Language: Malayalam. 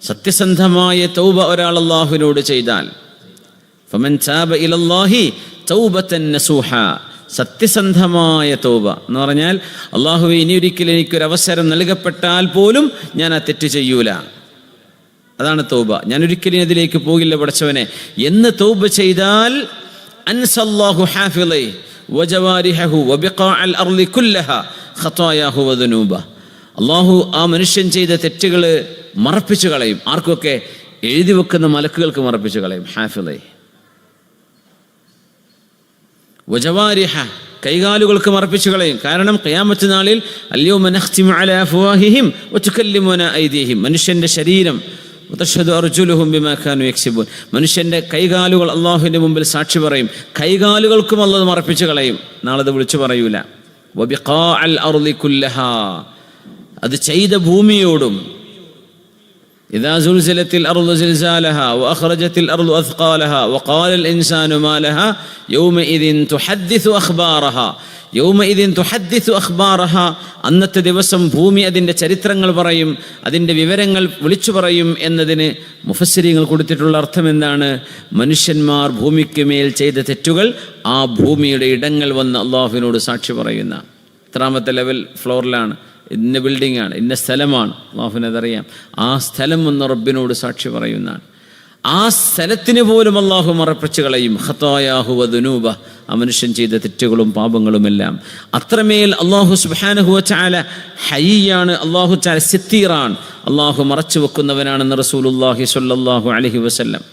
സത്യസന്ധമായ തൗബ ഒരാൾ അല്ലാഹുവിനോട് ചെയ്താൽ, ഫമൻ താബ ഇലല്ലാഹി തൗബതൻ നസൂഹ, സത്യസന്ധമായ തൗബ എന്ന് പറഞ്ഞാൽ അല്ലാഹുവേ ഇനിയൊരിക്കലും എനിക്കൊരവസരം നൽകപ്പെട്ടാൽ പോലും ഞാൻ ആ തെറ്റ് ചെയ്യൂല, അതാണ് തൗബ. ഞാൻ ഒരിക്കലും അതിലേക്ക് പോകില്ല പടച്ചവനെ എന്ന് തൗബ ചെയ്താൽ അൻസല്ലാഹു ഹാഫിളൈ വജവാരിഹു വബിഖാഅൽ അർളി കുല്ലഹാ ഖതായാഹു വദുനൂബ. അല്ലാഹു ആ മനുഷ്യൻ ചെയ്ത തെറ്റുകൾ മറപ്പിച്ചു കളയും. ആർക്കൊക്കെ? എഴുതി വെക്കുന്ന മലക്കുകൾക്ക് മറപ്പിച്ചു കളയും. ഹാഫിളൈ വജവാരിഹ, കൈകാലുകൾക്ക് മറപ്പിച്ചു കളയും. കാരണം ഖിയാമത്ത് നാളിൽ അൽയൗമ നഖ്തിമു അലാ അഫ്വാഹിഹിം വതുകല്ലിമുനാ ഐദീഹിം, മനുഷ്യന്റെ ശരീരം, വതശ്ഹദു അർജുലുഹും ബിമാ കാനൂ യക്സിബൂൻ, മനുഷ്യന്റെ കൈകാലുകൾ അല്ലാഹുവിന്റെ മുമ്പിൽ സാക്ഷി പറയും. കൈകാലുകൾക്കും അല്ലാഹു മറപ്പിച്ചു കളയും. നാളെ അത് വിളിച്ചു പറയൂല. വബിഖാഅൽ അർളി കുല്ലഹാ, അത് ചെയ്ത ഭൂമിയോടും. ഇദാ സുൽസിലത്തിൽ അർളു സിൽസാലഹാ വഅഖ്റജത്തിൽ അർളു അസ്ഖാലഹാ വഖാലൽ ഇൻസാനു മാ ലഹാ യൗമഇദിൻ തുഹദ്ദിസു അഖ്ബാറഹാ യൗമഇദിൻ തുഹദ്ദിസു അഖ്ബാറഹാ, അന്നത്തെ ദിവസം ഭൂമി അതിൻ്റെ ചരിത്രങ്ങൾ പറയും, അതിൻ്റെ വിവരങ്ങൾ വിളിച്ചു പറയും എന്നതിന് മുഫസ്സിരീങ്ങൾ കൊടുത്തിട്ടുള്ള അർത്ഥം എന്താണ്? മനുഷ്യന്മാർ ഭൂമിക്ക് മേൽ ചെയ്ത തെറ്റുകൾ ആ ഭൂമിയുടെ ഇടങ്ങൾ വന്ന് അള്ളാഹുവിനോട് സാക്ഷി പറയുന്ന. എത്രാമത്തെ ലെവൽ ഫ്ലോറിലാണ്, ഇന്ന ബിൽഡിങ്ങാണ്, ഇന്ന സ്ഥലമാണ്, അള്ളാഹുവിനതറിയാം. ആ സ്ഥലം വന്ന് റബ്ബിനോട് സാക്ഷി പറയുന്നതാണ്. ആ സ്ഥലത്തിന് പോലും അള്ളാഹു മറപ്പിച്ചു കളയും. ഖതായാഹു വദുനൂബ, ആ മനുഷ്യൻ ചെയ്ത തെറ്റുകളും പാപങ്ങളുമെല്ലാം. അത്രമേൽ അള്ളാഹു സുബ്ഹാനഹു വതആല ഹയ്യാണ്, അള്ളാഹു തആല സിത്തീറാൻ, അള്ളാഹു മറച്ചു വെക്കുന്നവനാണെന്ന് റസൂലുള്ളാഹി സ്വല്ലല്ലാഹു അലൈഹി വസല്ലം.